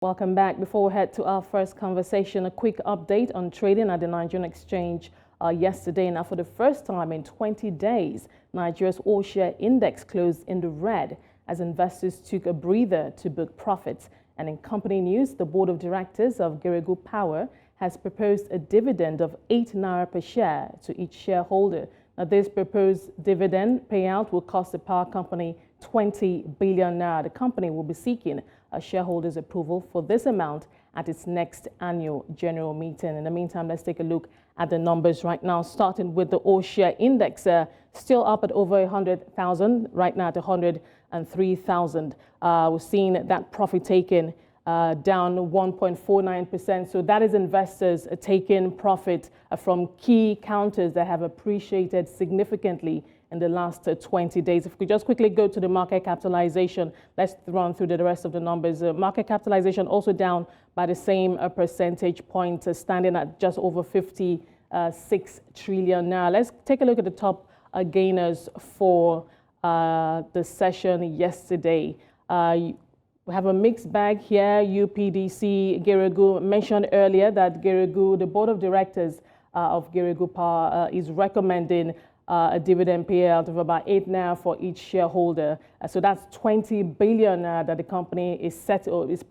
Welcome back. Before we head to our first conversation, a quick update on trading at the Nigerian exchange yesterday. Now, for the first time in 20 days, Nigeria's all-share index closed in the red as investors took a breather to book profits. And in company news, the board of directors of Geregu Power has proposed a dividend of 8 Naira per share to each shareholder. Now, this proposed dividend payout will cost the power company 20 billion naira. The company will be seeking a shareholders' approval for this amount at its next annual general meeting. In the meantime, let's take a look at the numbers right now, starting with the all-share index, still up at over 100,000, right now at 103,000. We're seeing that profit taken down 1.49%. So that is investors taking profit from key counters that have appreciated significantly in the last 20 days. If we just quickly go to the market capitalization, let's run through the rest of the numbers. Market capitalization also down by the same percentage point, standing at just over 56 trillion. Now, let's take a look at the top gainers for the session yesterday. We have a mixed bag here. UPDC, Geregu, mentioned earlier that Geregu, the board of directors of Geregu Power is recommending a dividend payout of about 8 Naira for each shareholder. So that's 20 billion that the company is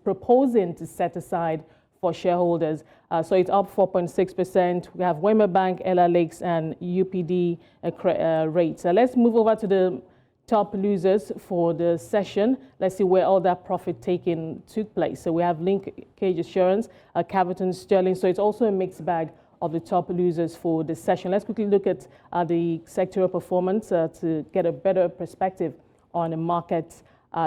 proposing to set aside for shareholders. So it's up 4.6%. We have Wema Bank, Ella Lakes, and UPD rates. Let's move over to the top losers for the session. Let's see where all that profit taking took place. So we have Linkage Assurance, Caviton, Sterling. So it's also a mixed bag of the top losers for the session. Let's quickly look at the sectoral performance to get a better perspective on the market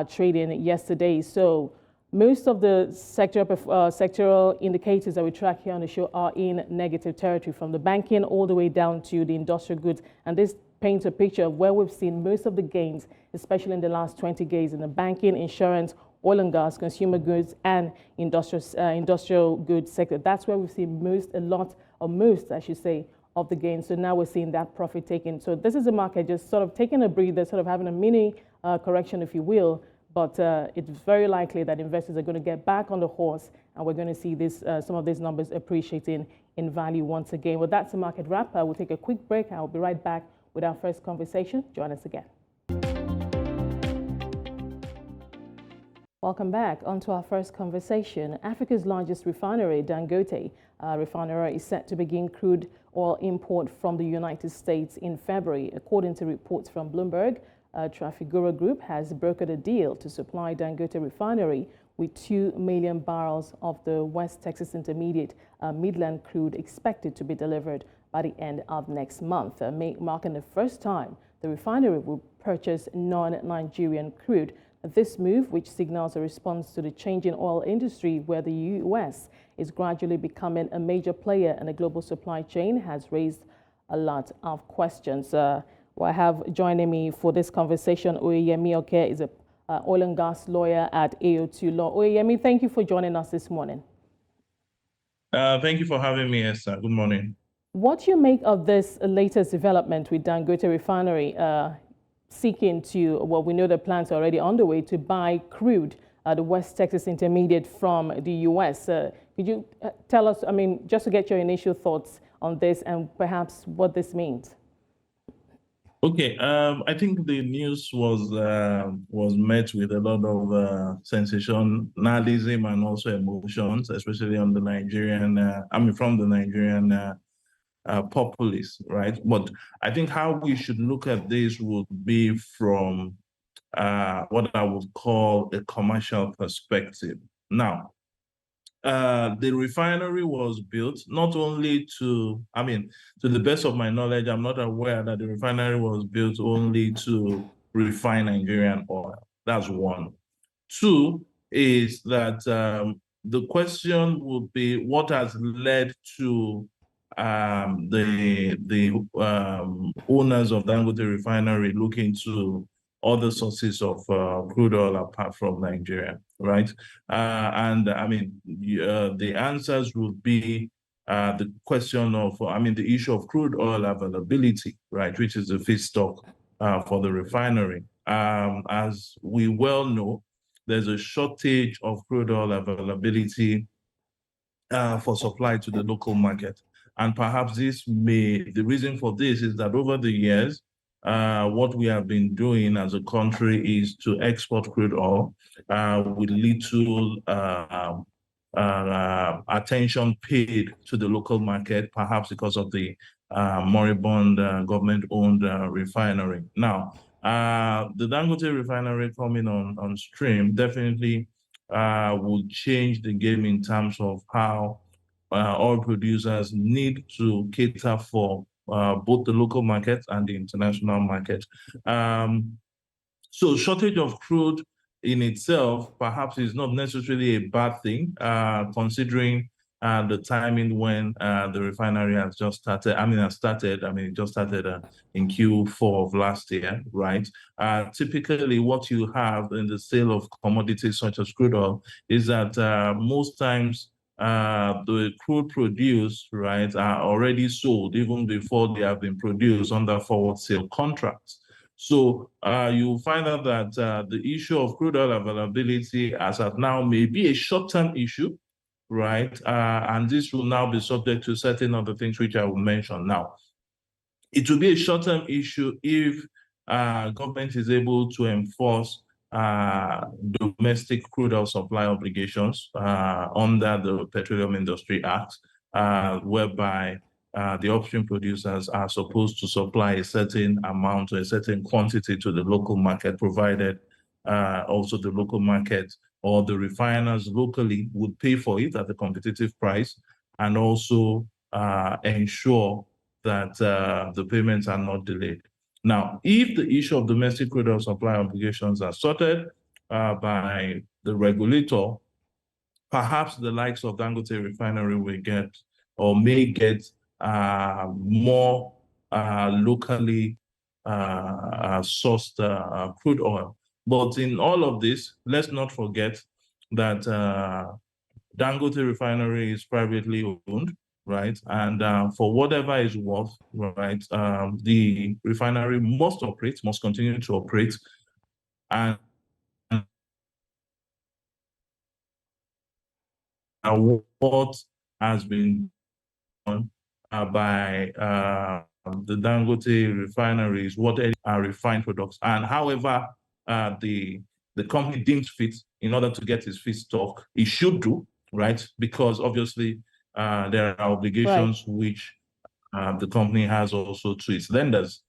trading yesterday. So most of the sectoral indicators that we track here on the show are in negative territory, from the banking all the way down to the industrial goods. And this paints a picture of where we've seen most of the gains, especially in the last 20 days in the banking, insurance, oil and gas, consumer goods, and industrial goods sector. That's where we've seen most, I should say, of the gains. So now we're seeing that profit taken. So this is a market just sort of taking a breather, sort of having a mini correction, if you will. But it's very likely that investors are going to get back on the horse, and we're going to see this, some of these numbers appreciating in value once again. Well, that's the market wrap. We'll take a quick break. I'll be right back with our first conversation. Join us again. Welcome back. On to our first conversation. Africa's largest refinery, Dangote Refinery, is set to begin crude oil import from the United States in February. According to reports from Bloomberg, Trafigura Group has brokered a deal to supply Dangote Refinery with 2 million barrels of the West Texas Intermediate Midland crude, expected to be delivered by the end of next month, marking the first time the refinery will purchase non-Nigerian crude. This move, which signals a response to the changing oil industry where the U.S. is gradually becoming a major player in the global supply chain, has raised a lot of questions. Well, I have joining me for this conversation, Awoniyi Oke is an oil and gas lawyer at AO2 Law. Awoniyi, thank you for joining us this morning. Thank you for having me, Esther. Good morning. What do you make of this latest development with Dangote Refinery seeking to, well, we know the plans are already underway to buy crude, the West Texas Intermediate from the U.S. Could you tell us, I mean, just to get your initial thoughts on this and perhaps what this means? Okay, I think the news was met with a lot of sensationalism and also emotions, especially on the Nigerian, from the Nigerian populace, right? But I think how we should look at this would be from what I would call a commercial perspective. Now, the refinery was built not only to the best of my knowledge, I'm not aware that the refinery was built only to refine Nigerian oil. That's one. Two is that the question would be what has led to the owners of Dangote Refinery looking to other sources of crude oil apart from Nigeria, right? The answers would be the question of, the issue of crude oil availability, right, which is the feedstock for the refinery. As we well know, there's a shortage of crude oil availability for supply to the local market. And perhaps the reason for this is that over the years, what we have been doing as a country is to export crude oil with little attention paid to the local market, perhaps because of the moribund government-owned refinery. Now, the Dangote Refinery coming on stream definitely will change the game in terms of how oil producers need to cater for both the local market and the international market. So shortage of crude in itself perhaps is not necessarily a bad thing, considering the timing when the refinery has just started. It just started in Q4 of last year, right? Typically, what you have in the sale of commodities such as crude oil is that most times the crude produced, right, are already sold even before they have been produced under forward sale contracts. So you'll find out that the issue of crude oil availability as of now may be a short-term issue, right? And this will now be subject to certain other things which I will mention now. It will be a short-term issue if government is able to enforce domestic crude oil supply obligations under the Petroleum Industry Act, whereby the upstream producers are supposed to supply a certain amount or a certain quantity to the local market, provided also the local market or the refiners locally would pay for it at a competitive price, and also ensure that the payments are not delayed. Now, if the issue of domestic crude oil supply obligations are sorted by the regulator, perhaps the likes of Dangote Refinery will get or may get more locally sourced crude oil. But in all of this, let's not forget that Dangote Refinery is privately owned, right? And for whatever is worth, right, the refinery must continue to operate. And what has been done by the Dangote refineries, what are refined products, and however the company deems fit in order to get its feedstock, it should do, right? Because obviously there are obligations which the company has also to its lenders.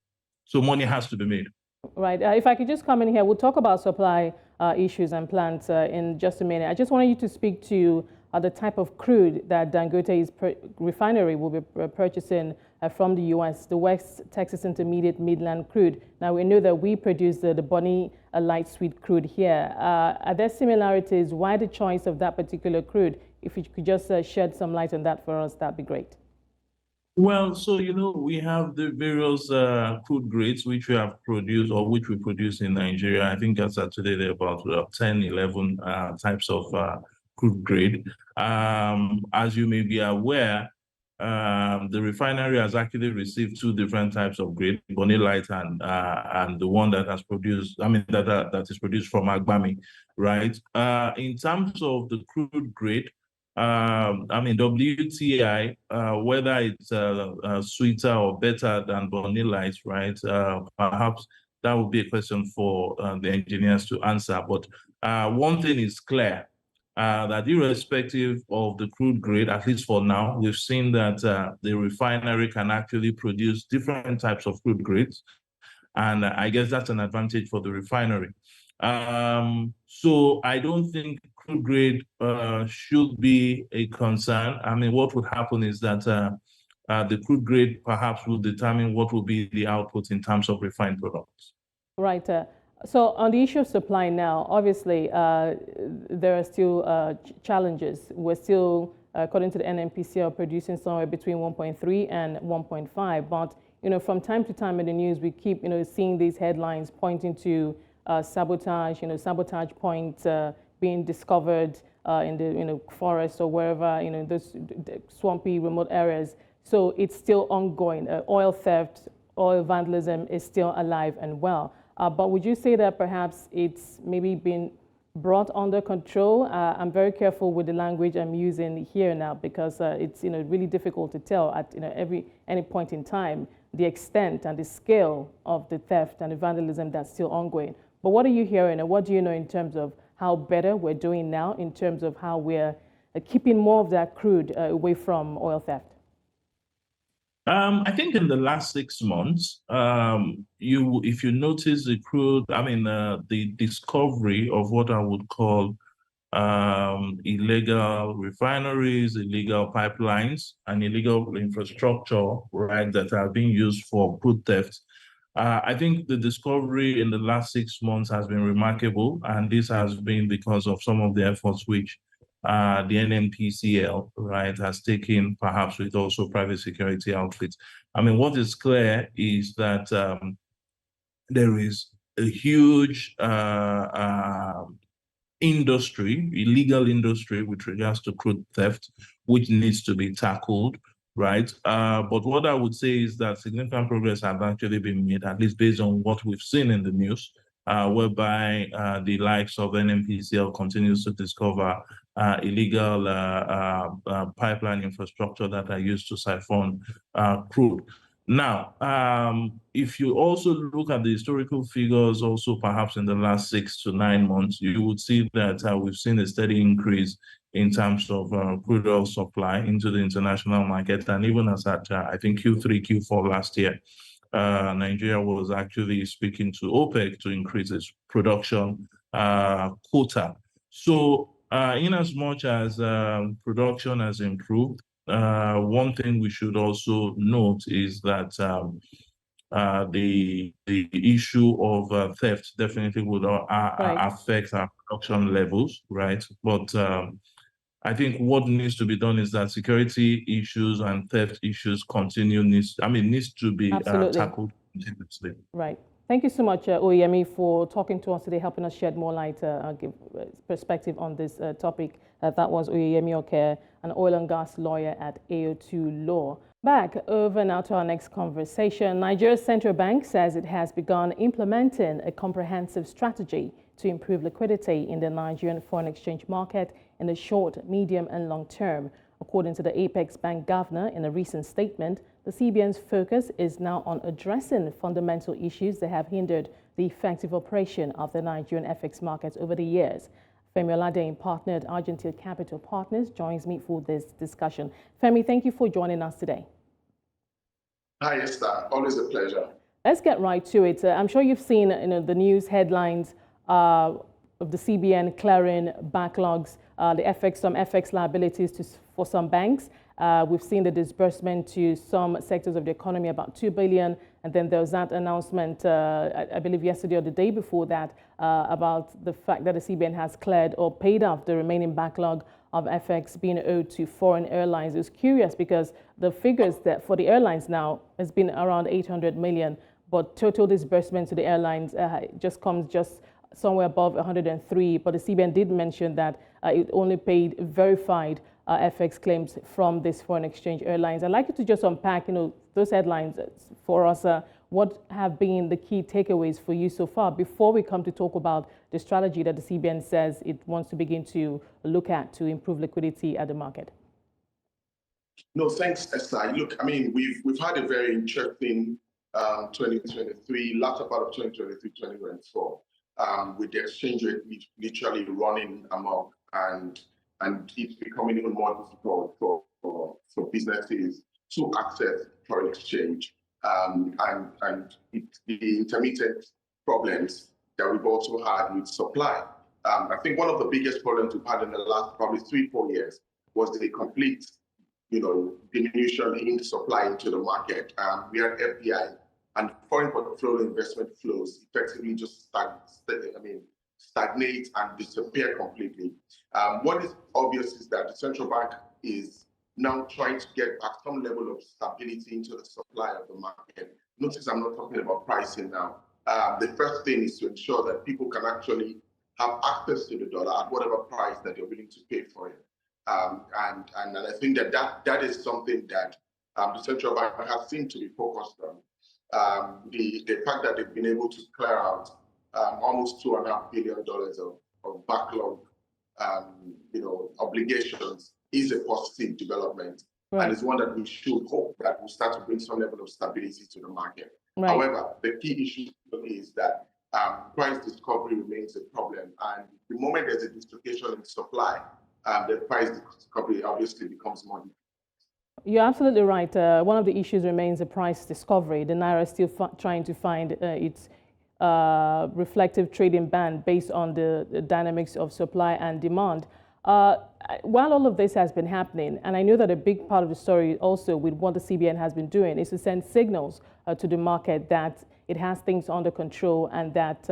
So money has to be made. Right. If I could just come in here, we'll talk about supply issues and plans in just a minute. I just wanted you to speak to the type of crude that Dangote's refinery will be purchasing from the U.S., the West Texas Intermediate Midland crude. Now, we know that we produce the Bonny light sweet crude here. Are there similarities? Why the choice of that particular crude? If you could just shed some light on that for us, that'd be great. Well, so, we have the various crude grades which we have produced or which we produce in Nigeria. I think as of today, there are about 10, 11 types of crude grade. As you may be aware, the refinery has actually received two different types of grade, Bonny Light and the one that has produced, that is produced from Agbami, right? In terms of the crude grade, WTI, whether it's sweeter or better than Bonny Light, right? Perhaps that would be a question for the engineers to answer. But one thing is clear, that irrespective of the crude grade, at least for now, we've seen that the refinery can actually produce different types of crude grades. And I guess that's an advantage for the refinery. So I don't think crude grade should be a concern. What would happen is that the crude grade perhaps will determine what will be the output in terms of refined products. Right. So on the issue of supply now, obviously, there are still challenges. We're still, according to the NNPCL, producing somewhere between 1.3 and 1.5. But, from time to time in the news, we keep, seeing these headlines pointing to sabotage, sabotage points being discovered in the forest or wherever, those swampy, remote areas. So it's still ongoing. Oil theft, oil vandalism is still alive and well. But would you say that perhaps it's maybe been brought under control? I'm very careful with the language I'm using here now because it's really difficult to tell at any point in time the extent and the scale of the theft and the vandalism that's still ongoing. But what are you hearing, and what do you know in terms of how better we're doing now in terms of how we're keeping more of that crude away from oil theft? I think in the last 6 months, if you notice the crude, the discovery of what I would call illegal refineries, illegal pipelines, and illegal infrastructure, right, that are being used for crude theft. I think the discovery in the last 6 months has been remarkable, and this has been because of some of the efforts which the NNPCL, right, has taken, perhaps with also private security outfits. What is clear is that there is a huge industry, illegal industry with regards to crude theft, which needs to be tackled, right? But what I would say is that significant progress has actually been made, at least based on what we've seen in the news, whereby the likes of NNPCL continues to discover illegal pipeline infrastructure that are used to siphon crude. Now, if you also look at the historical figures, also perhaps in the last 6 to 9 months, you would see that we've seen a steady increase in terms of crude oil supply into the international market. And even as at, I think, Q3, Q4 last year, Nigeria was actually speaking to OPEC to increase its production quota. So in as much as production has improved, one thing we should also note is that the issue of theft definitely would affect our production levels, right? But I think what needs to be done is that security issues and theft issues needs to be tackled continuously. Right. Thank you so much, Awoniyi, for talking to us today, helping us shed more light, give perspective on this topic. That was Awoniyi Oke, an oil and gas lawyer at AO2 Law. Back over now to our next conversation. Nigeria's central bank says it has begun implementing a comprehensive strategy to improve liquidity in the Nigerian foreign exchange market in the short, medium, and long term. According to the Apex Bank governor in a recent statement, the CBN's focus is now on addressing fundamental issues that have hindered the effective operation of the Nigerian FX market over the years. Femi Olade, partner at Argentine Capital Partners, joins me for this discussion. Femi, thank you for joining us today. Hi, Esther. Always a pleasure. Let's get right to it. I'm sure you've seen the news headlines of the CBN clearing backlogs, some FX liabilities for some banks. We've seen the disbursement to some sectors of the economy, about 2 billion. And then there was that announcement, I believe yesterday or the day before that, about the fact that the CBN has cleared or paid off the remaining backlog of FX being owed to foreign airlines. It was curious because the figures that for the airlines now has been around 800 million, but total disbursement to the airlines comes somewhere above 103. But the CBN did mention that it only paid verified FX claims from these foreign exchange airlines. I'd like you to just unpack, those headlines for us. What have been the key takeaways for you so far before we come to talk about the strategy that the CBN says it wants to begin to look at to improve liquidity at the market? No, thanks, Esther. Look, we've had a very interesting 2023, latter part of 2023, 2024, with the exchange rate literally running amok and it's becoming even more difficult for businesses to access foreign exchange. And the intermittent problems that we've also had with supply. I think one of the biggest problems we've had in the last probably 3-4 years was the complete, diminution in supply into the market. We had FDI and foreign portfolio investment flows effectively just stagnate and disappear completely. What is obvious is that the central bank is now trying to get back some level of stability into the supply of the market. Notice I'm not talking about pricing now. The first thing is to ensure that people can actually have access to the dollar at whatever price that they're willing to pay for it. And I think that is something that the central bank has seemed to be focused on. The fact that they've been able to clear out almost $2.5 billion of backlog, obligations is a positive development. Right. And it's one that we should hope that will start to bring some level of stability to the market. Right. However, the key issue is that price discovery remains a problem. And the moment there's a dislocation in supply, the price discovery obviously becomes more difficult. You're absolutely right. One of the issues remains the price discovery. The Naira is still trying to find its reflective trading band based on the dynamics of supply and demand. While all of this has been happening, and I know that a big part of the story also with what the CBN has been doing is to send signals to the market that it has things under control and that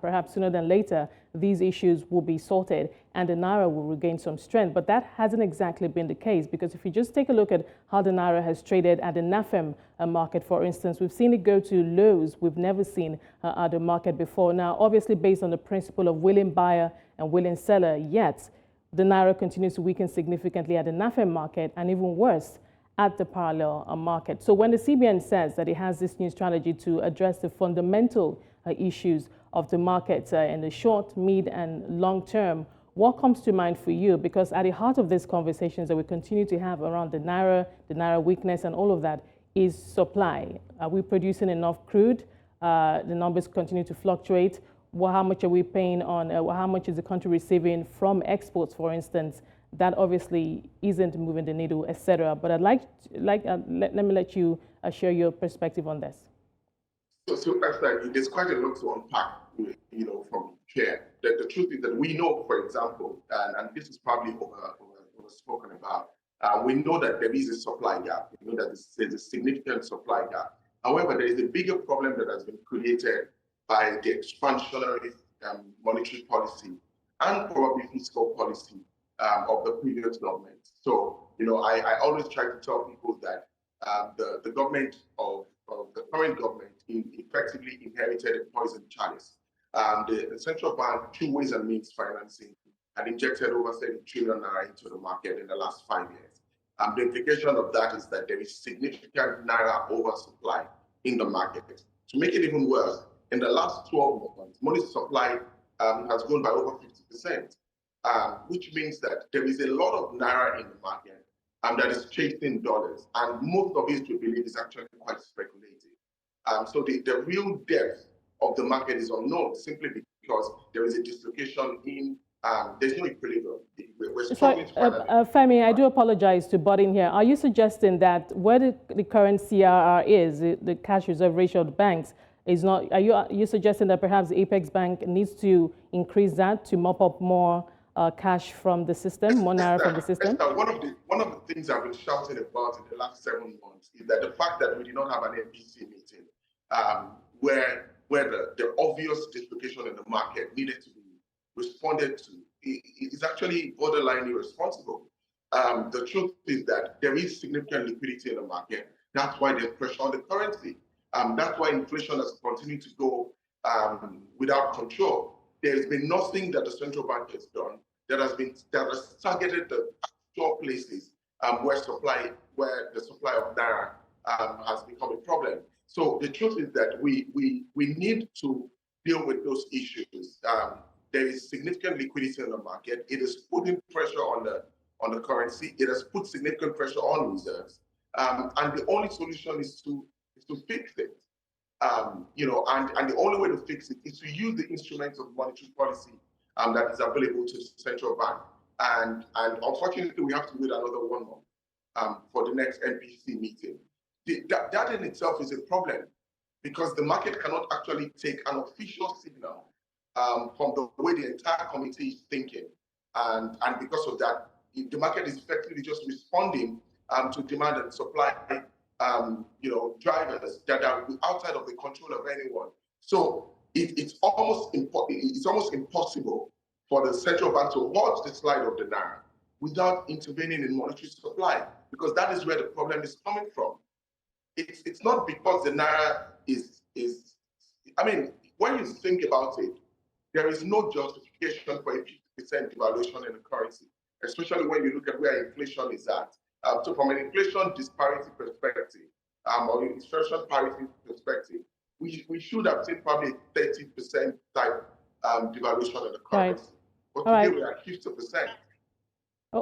perhaps sooner than later these issues will be sorted and the Naira will regain some strength. But that hasn't exactly been the case, because if you just take a look at how the Naira has traded at the NAFEM market, for instance, we've seen it go to lows we've never seen at the market before. Now, obviously based on the principle of willing buyer and willing seller, yet the Naira continues to weaken significantly at the NAFEM market and even worse at the parallel market. So when the CBN says that it has this new strategy to address the fundamental issues of the market in the short, mid and long term, what comes to mind for you? Because at the heart of these conversations that we continue to have around the Naira weakness and all of that is supply. Are we producing enough crude? The numbers continue to fluctuate. Well, how much are we paying on, how much is the country receiving from exports, for instance? That obviously isn't moving the needle, etc. But I'd let me let you share your perspective on this. So Esther, there's quite a lot to unpack, from here. The truth is that we know, for example, and this is probably over spoken about, we know that there is a supply gap. We know that there's a significant supply gap. However, there is a bigger problem that has been created by the expansionary monetary policy and probably fiscal policy of the previous government. So, I always try to tell people that the government of the current government effectively inherited a poison chalice. The central bank, through ways and means financing, had injected over 30 trillion naira into the market in the last 5 years. The implication of that is that there is significant naira oversupply in the market. To make it even worse, in the last 12 months, money supply has grown by over 50%. Which means that there is a lot of naira in the market that is chasing dollars, and most of it, we believe, is actually quite speculative. So the real depth of the market is unknown, simply because there is a dislocation in, there's no equilibrium. We're struggling to find Femi, I do apologize to butt in here. Are you suggesting that where the current CRR is, the cash reserve ratio of the banks, is not, are you suggesting that perhaps the Apex Bank needs to increase that to mop up more cash from the system, more naira from the system? Esther, one of the things I've been shouting about in the last 7 months is that the fact that we did not have an MPC meeting where the obvious dislocation in the market needed to be responded to is actually borderline irresponsible. The truth is that there is significant liquidity in the market. That's why there's pressure on the currency. That's why inflation has continued to go without control. There's been nothing that the central bank has done that has targeted the actual places where the supply of naira has become a problem. So the truth is that we need to deal with those issues. There is significant liquidity in the market. It is putting pressure on the currency. It has put significant pressure on reserves, and the only solution is to fix it. And the only way to fix it is to use the instruments of monetary policy that is available to the central bank. And unfortunately, we have to wait another 1 month for the next MPC meeting. That in itself is a problem, because the market cannot actually take an official signal from the way the entire committee is thinking. And because of that, the market is effectively just responding to demand and supply drivers that are outside of the control of anyone. So it's almost impossible for the central bank to watch the slide of the naira without intervening in monetary supply, because that is where the problem is coming from. It's not because the naira is I mean, when you think about it, there is no justification for a 50% devaluation in the currency, especially when you look at where inflation is at. So from an inflation disparity perspective, or inflation parity perspective, we should have seen probably a 30% type devaluation in the currency. But All today right. we are at 50%.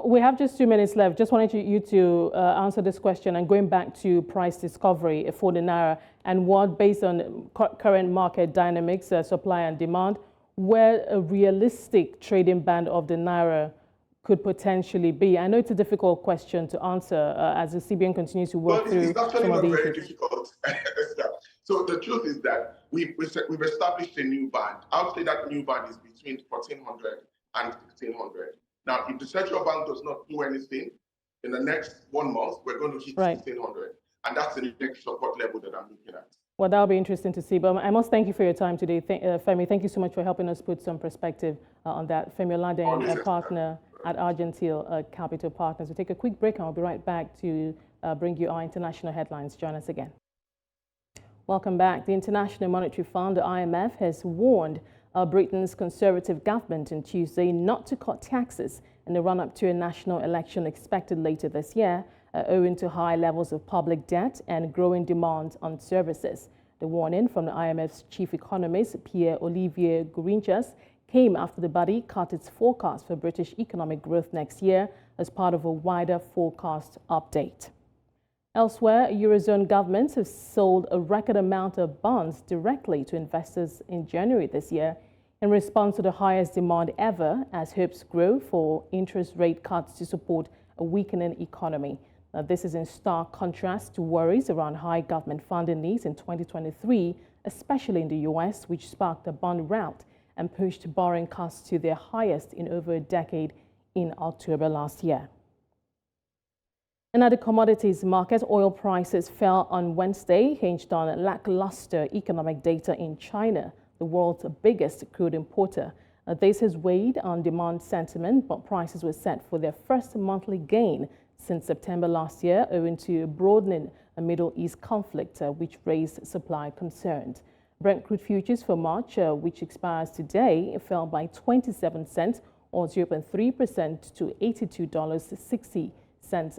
We have just 2 minutes left. Just wanted you to answer this question and going back to price discovery for the Naira and what, based on current market dynamics, supply and demand, where a realistic trading band of the Naira could potentially be. I know it's a difficult question to answer as the CBN continues to work through it's actually some of not the very issues. difficult. So the truth is that we've established a new band. I would say that new band is between 1,400 and 1,600. Now, if the central bank does not do anything in the next 1 month, we're going to hit 1,600. And that's the next support level that I'm looking at. Well, that'll be interesting to see. But I must thank you for your time today. Femi, thank you so much for helping us put some perspective on that. Femi Oladen, a partner at Argentile Capital Partners. We'll take a quick break and we'll be right back to bring you our international headlines. Join us again. Welcome back. The International Monetary Fund, the IMF, has warned Britain's Conservative government on Tuesday not to cut taxes in the run-up to a national election expected later this year, owing to high levels of public debt and growing demand on services. The warning from the IMF's chief economist, Pierre-Olivier Gourinchas, came after the body cut its forecast for British economic growth next year as part of a wider forecast update. Elsewhere, Eurozone governments have sold a record amount of bonds directly to investors in January this year in response to the highest demand ever as hopes grow for interest rate cuts to support a weakening economy. Now, this is in stark contrast to worries around high government funding needs in 2023, especially in the US, which sparked a bond rout and pushed borrowing costs to their highest in over a decade in October last year. In other commodities markets, oil prices fell on Wednesday, hinged on lackluster economic data in China, the world's biggest crude importer. This has weighed on demand sentiment, but prices were set for their first monthly gain since September last year, owing to a broadening Middle East conflict, which raised supply concerns. Brent crude futures for March, which expires today, fell by 27 cents or 0.3% to $82.60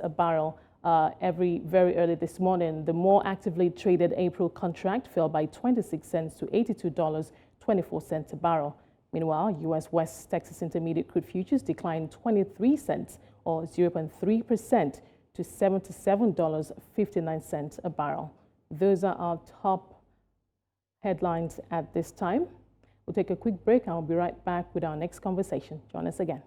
a barrel. Very early this morning, the more actively traded April contract fell by 26 cents to $82.24 a barrel. Meanwhile, U.S. West Texas Intermediate crude futures declined 23 cents or 0.3% to $77.59 a barrel. Those are our top headlines at this time. We'll take a quick break and we'll be right back with our next conversation. Join us again.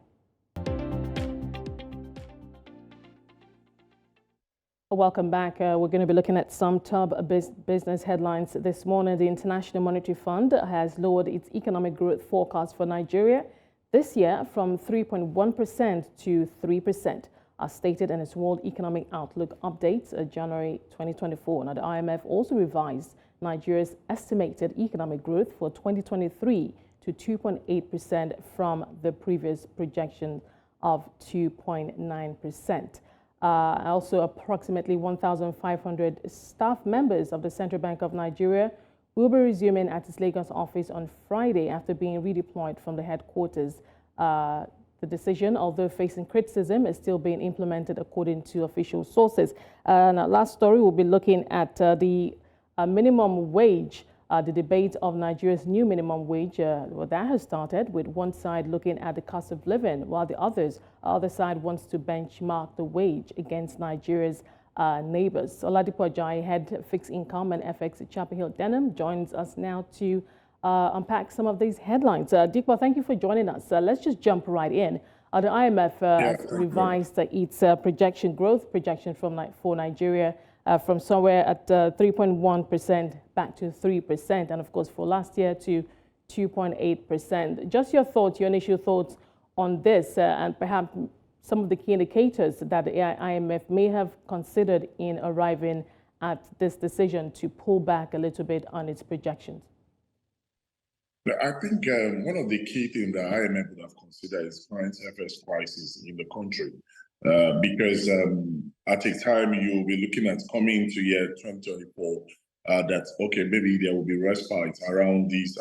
Welcome back. We're going to be looking at some top business headlines this morning. The International Monetary Fund has lowered its economic growth forecast for Nigeria this year from 3.1% to 3%, as stated in its World Economic Outlook update, January 2024. Now, the IMF also revised Nigeria's estimated economic growth for 2023 to 2.8% from the previous projection of 2.9%. Also, approximately 1,500 staff members of the Central Bank of Nigeria will be resuming at its Lagos office on Friday after being redeployed from the headquarters. The decision, although facing criticism, is still being implemented according to official sources. And our last story, we'll be looking at the minimum wage. The debate of Nigeria's new minimum wage, that has started with one side looking at the cost of living, while the other side wants to benchmark the wage against Nigeria's neighbors. Oladipo Ajayi, head fixed income and FX at Chapel Hill Denham, joins us now to unpack some of these headlines. Dikwa, thank you for joining us. Let's just jump right in. The IMF has revised its growth projection for Nigeria from somewhere at 3.1% back to 3%, and of course for last year to 2.8%. Just your initial thoughts on this, and perhaps some of the key indicators that the IMF may have considered in arriving at this decision to pull back a little bit on its projections. I think one of the key things the IMF would have considered is current FX crisis in the country. Because at a time you'll be looking at coming into year 2024, that okay, maybe there will be respite around this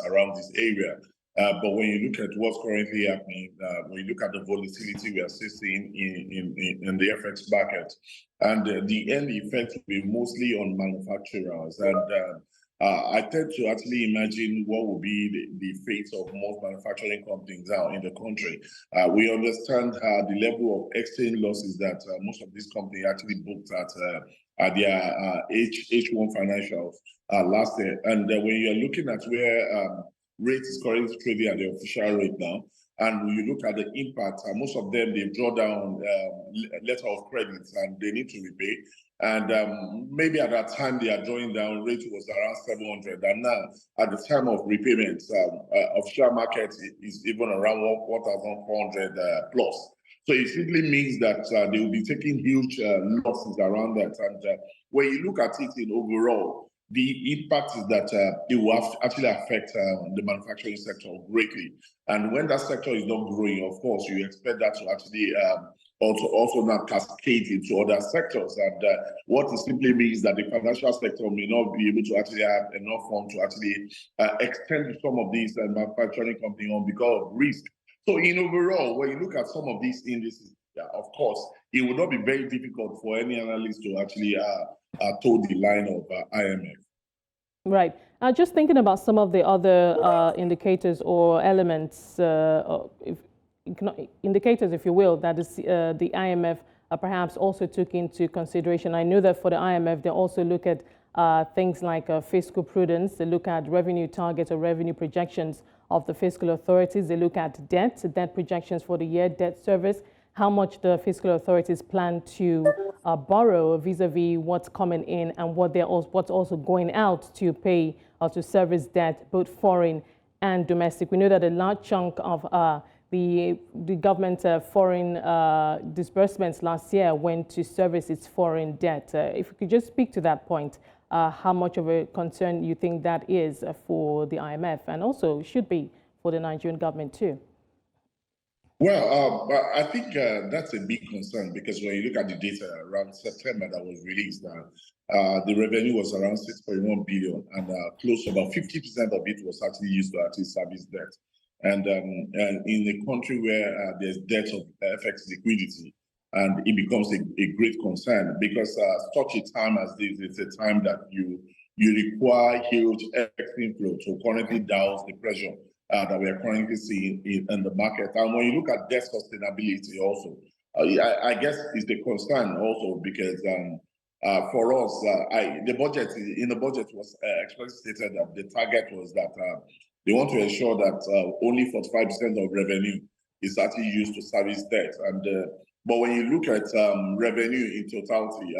area. But when you look at what's currently happening, when you look at the volatility we are seeing in the FX market, and the end effect will be mostly on manufacturers, and I tend to actually imagine what will be the fate of most manufacturing companies now in the country. We understand the level of exchange losses that most of these companies actually booked at their H1 financials last year. And when you're looking at where rate is currently trading at the official rate now, and when you look at the impact, most of them, they draw down letter of credits and they need to repay. And maybe at that time they are drawing down, rate was around 700. And now at the time of repayments, official market is even around 1,400 plus. So it simply means that they will be taking huge losses around that. And when you look at it in overall, the impact is that it will actually affect the manufacturing sector greatly. And when that sector is not growing, of course, you expect that to actually also now cascade into other sectors. And what it simply means that the financial sector may not be able to actually have enough funds to actually extend some of these manufacturing companies on because of risk. So in overall, when you look at some of these indices, of course, it would not be very difficult for any analyst to actually toe the line of IMF. Right. Just thinking about some of the other indicators or elements, indicators, if you will, that the IMF perhaps also took into consideration. I know that for the IMF, they also look at things like fiscal prudence. They look at revenue targets or revenue projections of the fiscal authorities. They look at debt projections for the year, debt service, how much the fiscal authorities plan to borrow vis-a-vis what's coming in and what's also going out to pay or to service debt, both foreign and domestic. We know that a large chunk of the government foreign disbursements last year went to service its foreign debt. If you could just speak to that point, how much of a concern you think that is for the IMF and also should be for the Nigerian government too? Well, I think that's a big concern because when you look at the data around September that was released, the revenue was around 6.1 billion and close to about 50% of it was actually used to actually service debt. And in a country where there's debt of FX liquidity, and it becomes a great concern because such a time as this is a time that you require huge FX inflow to currently douse the pressure that we are currently seeing in the market. And when you look at debt sustainability also, I guess it's the concern also because for us, the budget was explicitly stated that the target was that they want to ensure that only 45% of revenue is actually used to service debt. And but when you look at revenue in totality,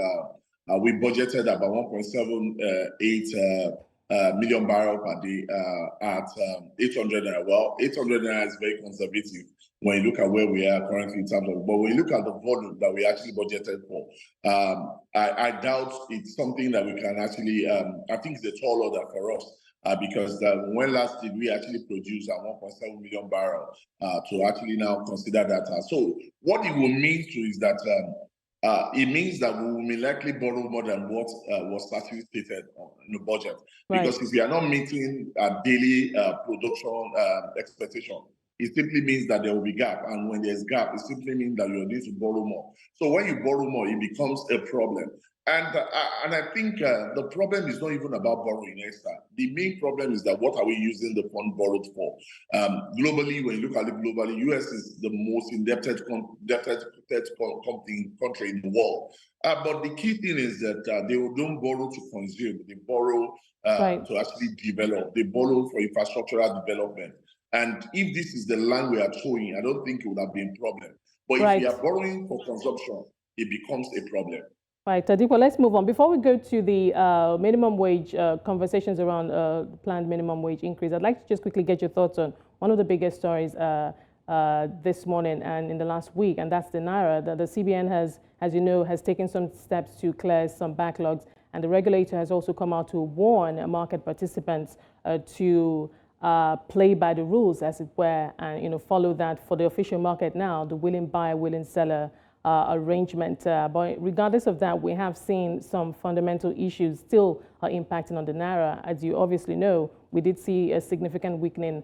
we budgeted about 1.78 million barrel per day at 800 naira. Well, 800 naira is very conservative when you look at where we are currently in terms of, but when you look at the volume that we actually budgeted for, I doubt it's something that we can actually, I think it's a tall order for us. Because when last did we actually produce 1.7 million barrel to actually now consider that? So what it will mean to is that it means that we will likely borrow more than what was actually stated in the budget. Right. Because if we are not meeting daily production expectation, it simply means that there will be gap. And when there's gap, it simply means that you need to borrow more. So when you borrow more, it becomes a problem. And I think the problem is not even about borrowing, Esther. The main problem is that what are we using the fund borrowed for? Globally, when you look at it globally, US is the most indebted country in the world. But the key thing is that they don't borrow to consume. They borrow to actually develop. They borrow for infrastructural development. And if this is the line we are showing, I don't think it would have been a problem. But if we are borrowing for consumption, it becomes a problem. Right, Tadipo, let's move on. Before we go to the minimum wage conversations around planned minimum wage increase, I'd like to just quickly get your thoughts on one of the biggest stories this morning and in the last week, and that's the Naira. The CBN has, as you know, has taken some steps to clear some backlogs, and the regulator has also come out to warn market participants to play by the rules, as it were, and follow that for the official market now, the willing buyer, willing seller arrangement. But regardless of that, we have seen some fundamental issues still impacting on the Naira. As you obviously know, we did see a significant weakening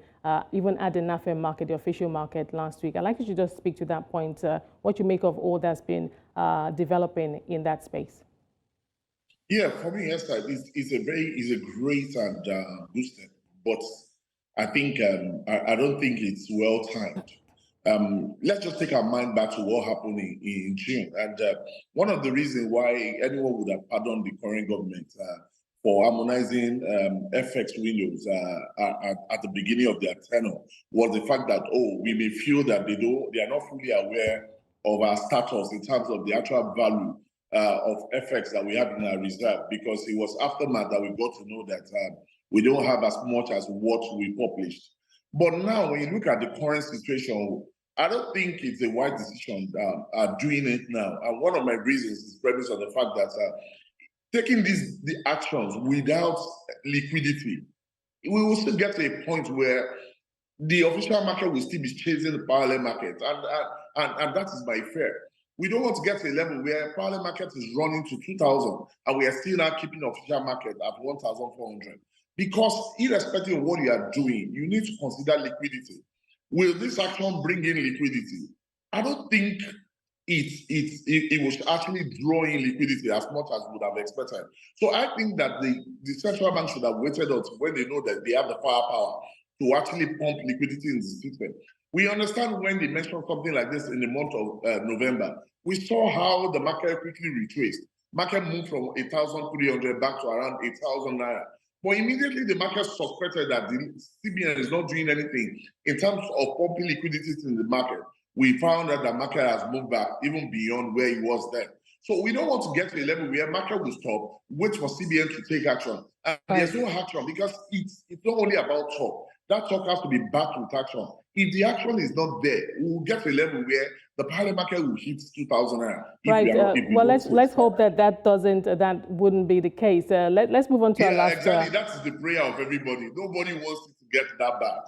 even at the NAFEM market, the official market last week. I'd like you to just speak to that point, what you make of all that's been developing in that space. Yeah, for me, Esther, it's a great and good step, but I think I don't think it's well timed. Let's just take our mind back to what happened in June, and one of the reasons why anyone would have pardoned the current government for harmonizing FX windows at the beginning of their tenure was the fact that we may feel that they are not fully aware of our status in terms of the actual value of FX that we have in our reserve, because it was aftermath that we got to know that we don't have as much as what we published. But now, when you look at the current situation, I don't think it's a wise decision doing it now. And one of my reasons is premised on the fact that taking the actions without liquidity, we will still get to a point where the official market will still be chasing the parallel market, and that is my fear. We don't want to get to a level where parallel market is running to 2,000 and we are still now keeping the official market at 1,400. Because irrespective of what you are doing, you need to consider liquidity. Will this action bring in liquidity? I don't think it was actually drawing liquidity as much as we would have expected. So I think that the central bank should have waited until when they know that they have the firepower to actually pump liquidity in the system. We understand when they mentioned something like this in the month of November, we saw how the market quickly retraced. Market moved from 1,300 back to around 8,000 Naira. But immediately the market suspected that the CBN is not doing anything in terms of pumping liquidity in the market. We found that the market has moved back even beyond where it was then. So we don't want to get to a level where market will stop, wait for CBN to take action. And there's no action because it's not only about talk. That talk has to be backed with action. If the action is not there, we will get to a level where the parallel market will hit 2,000 Naira. Right. Well, let's hope that wouldn't be the case. Let's move on to our last. Exactly. That's the prayer of everybody. Nobody wants it to get that bad.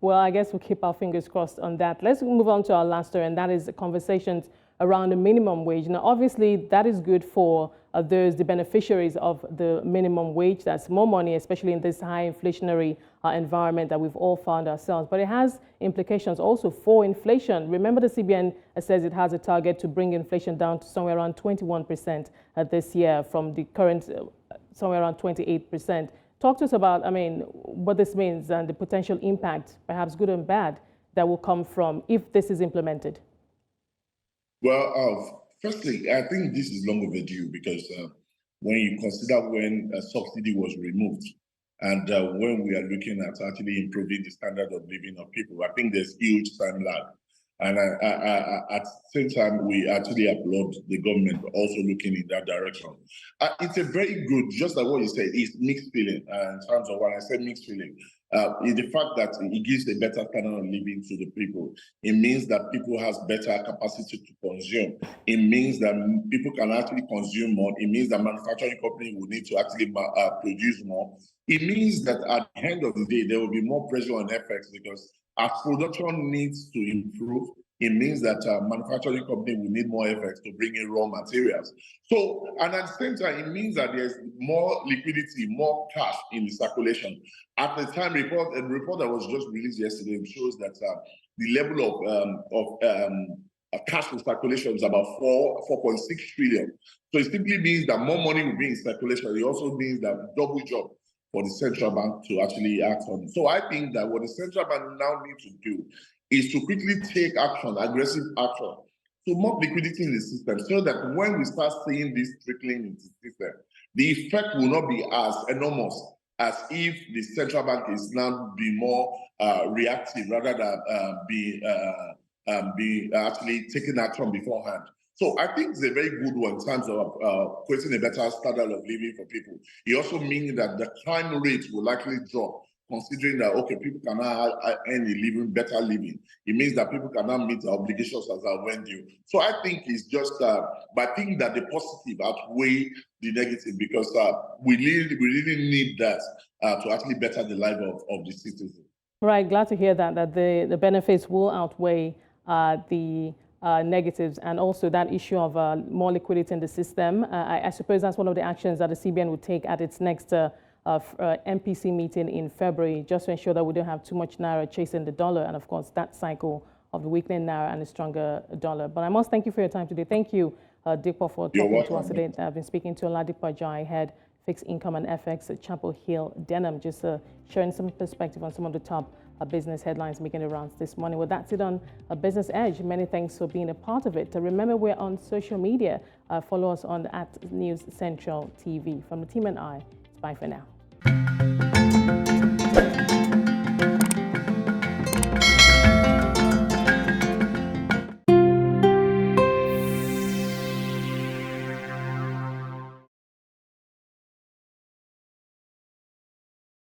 Well, I guess we'll keep our fingers crossed on that. Let's move on to our last story, and that is the conversations around the minimum wage. Now, obviously, that is good for the beneficiaries of the minimum wage. That's more money, especially in this high inflationary environment that we've all found ourselves. But it has implications also for inflation. Remember, the CBN says it has a target to bring inflation down to somewhere around 21% this year from the current somewhere around 28%. Talk to us about, what this means and the potential impact, perhaps good and bad, that will come from if this is implemented. Well, firstly, I think this is long overdue because when you consider when a subsidy was removed and when we are looking at actually improving the standard of living of people, I think there's huge time lag. And at the same time, we actually applaud the government also looking in that direction. It's a very good, just like what you said, it's mixed feeling. In terms of when I said mixed feeling, is the fact that it gives a better standard of living to the people. It means that people has better capacity to consume. It means that people can actually consume more. It means that manufacturing company will need to actually produce more. It means that at the end of the day, there will be more pressure on FX because as production needs to improve, it means that manufacturing company will need more FX to bring in raw materials. So, and at the same time, it means that there's more liquidity, more cash in the circulation. At the time, a report that was just released yesterday shows that the level of cash in circulation is about 4.6 trillion. So it simply means that more money will be in circulation. It also means that double job for the central bank to actually act on. So I think that what the central bank now needs to do is to quickly take action, aggressive action, to more liquidity in the system so that when we start seeing this trickling into the system, the effect will not be as enormous as if the central bank is now be more reactive rather than be actually taking action beforehand. So I think it's a very good one in terms of creating a better standard of living for people. It also means that the crime rate will likely drop, considering that, okay, people can now earn a living, better living. It means that people can now meet the obligations as they went due. So I think it's just, but I think that the positive outweigh the negative because we really need that to actually better the life of the citizens. Right, glad to hear that the benefits will outweigh the negatives, and also that issue of more liquidity in the system. I suppose that's one of the actions that the CBN would take at its next MPC meeting in February, just to ensure that we don't have too much Naira chasing the dollar, and of course that cycle of the weakening Naira and a stronger dollar. But I must thank you for your time today. Thank you, Dipo, for You're talking to welcome. us today. I've been speaking to Oladipo Ajayi, head fixed income and FX at Chapel Hill Denham, just sharing some perspective on some of the top business headlines making the rounds this morning. Well, that's it on Business Edge. Many thanks for being a part of it. Remember, we're on social media. Follow us on @News Central TV. From the team and I, it's bye for now.